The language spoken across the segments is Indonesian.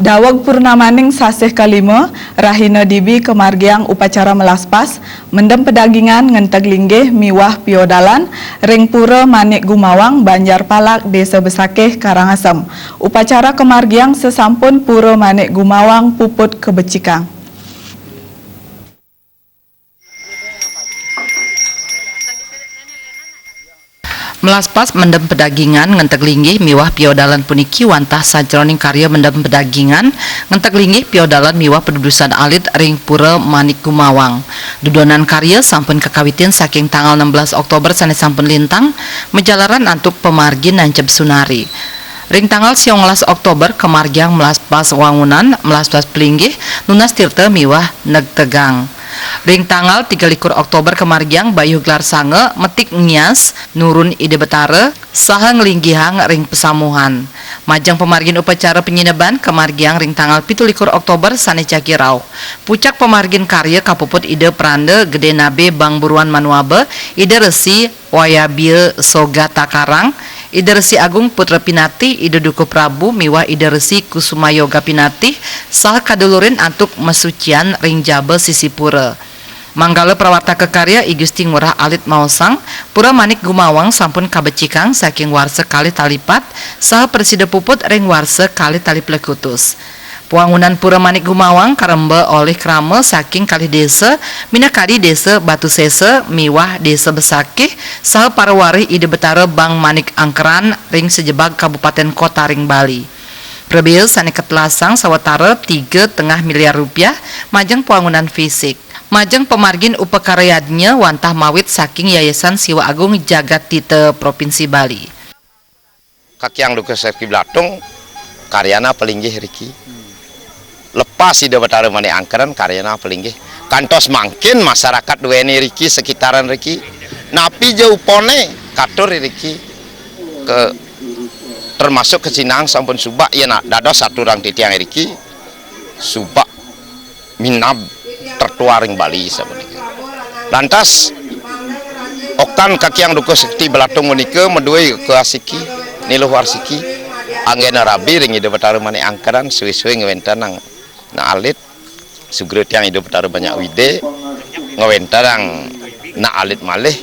Dawag purnamaning sasih kalima, rahina dibi kemargiang upacara melaspas, mendem pedagingan ngenteg linggih miwah piodalan, ring pura manik gumawang, Banjar Palak, Desa Besakeh, Karangasem. Upacara kemargiang sesampun pura manik gumawang puput kebecikang. Melaspas mendem pedagingan ngenteg linggih miwah piodalan puniki wantah sajroning karya mendem pedagingan ngenteg linggih piodalan miwah pedudusan alit ring pura manik gumawang. Dudonan karya sampun kekawitin saking tanggal 16 Oktober sanes sampun lintang menjalaran antuk pemargin nancep sunari. Ring tanggal 19 Oktober kemargiang melaspas wangunan melaspas pelinggih nunas tirta miwah neg tegang. Ring tanggal 31 Oktober kemargiang bayuh gelar sange metik ngias nurun ide betare saha nglinggihang ring pesamuhan. Majang pemargin upacara penyineban kemargiang ring tanggal 17 Oktober sane cakirau. Pucak pemargin karya kapuput ide prande gede nabe bang buruan manuabe ide resi wayabil soga takarang ide resi agung putra pinati ide duku prabu miwah ide resi kusuma yoga pinati saha kadulurin antuk mesucian ring jabe sisipura. Manggala prawarta kekarya I Gusti Ngurah Alit Maosang pura manik gumawang sampun kabecikang saking warse kali talipat saha presida puput ring warse kali tali plekutus. Puangunan pura manik gumawang karembe oleh krama saking kali desa minakadi desa Batu Sese miwah desa Besakeh saha parawari ide betara bang manik angkeran ring sejebag kabupaten kota ring Bali. Prebil sane ketlasang sawatara 3,5 miliar rupiah majeng puangunan fisik. Majeng pemargin upakaryadnya wantah mawit saking Yayasan Siwa Agung Jagat Tite Provinsi Bali. Kakyang duka Serki Blatung karyana pelinggih riki. Lepas ide betara mani angkeran karyana pelinggih. Kantos mangkin masyarakat duweni riki sekitaran riki. Napi jauh pone katur riki ke termasuk ke Cinang sampun subak ya nak dados satu orang titiang riki subak minab tertuaring Bali sebenarnya. Lantas okan kakyang duko sekti belatung menika meduai ke asiki niluh warsiki anggena rabi ring ide betara mani angkeran suwi-suwi ngewentanang na alit sugre tiang ide betara banyak wide ngewentanang na alit malih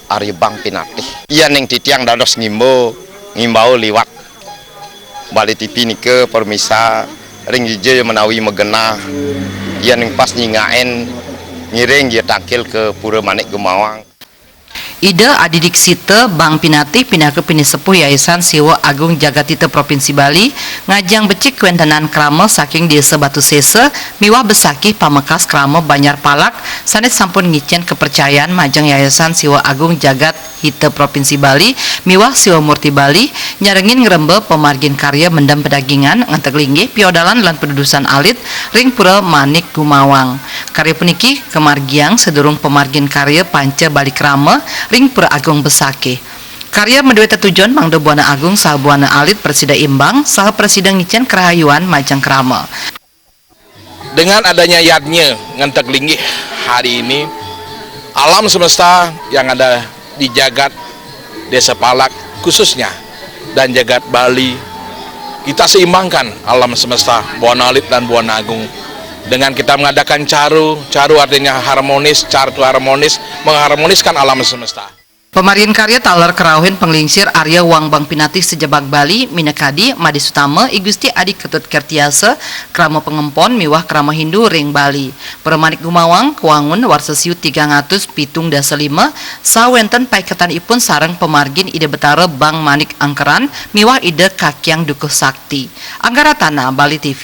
ari bang pinatih iya ning titiang dados ngimbau liwat Bali TV nike permisa ring hije menawi megena yang pas nyingaen ngiring dia tangkil ke pura manik gumawang. Ide adidik site Bang Pinati pindah ke pinisepuh Yayasan Siwa Agung Jagat Tite Provinsi Bali ngajang becik kuentanan krama saking desa Batu Sese miwah Besakih pamekas krama Banjar Palak sanes sampun ngicen kepercayaan majang Yayasan Siwa Agung Jagat Tite Provinsi Bali miwah Siwa Murti Bali nyarengin ngerembe pemargin karya mendam pedagingan ngenteg linggih piodalan lan pedudusan alit ring pura manik gumawang. Karya puniki kemargiang sedurung pemargin karya panca balik krama ring pura agung Besakeh. Karya menduwe tujuan mangdo buana agung saha buana alit presida imbang saha presida ngicen kerahayuan majang krama. Dengan adanya yadnya ngenteg linggih hari ini alam semesta yang ada di jagat Desa Palak khususnya dan jagat Bali kita seimbangkan alam semesta buana alit dan buana agung dengan kita mengadakan caru artinya harmonis, caru harmonis mengharmoniskan alam semesta. Pemargin karya taler kerauhin penglingsir Arya Wang Bang Pinati sejebag Bali minakadi Madi Sutama I Gusti Adi Ketut Kertiase krama pengempon miwah krama Hindu ring Bali. Permanik gumawang kewangun warsesiu 300 pitung dasa 5 sawenten paiketan ipun sareng pemargin ide betara Bang Manik Angkeran miwah ide kakyang dukuh sakti. Anggaratana Bali TV.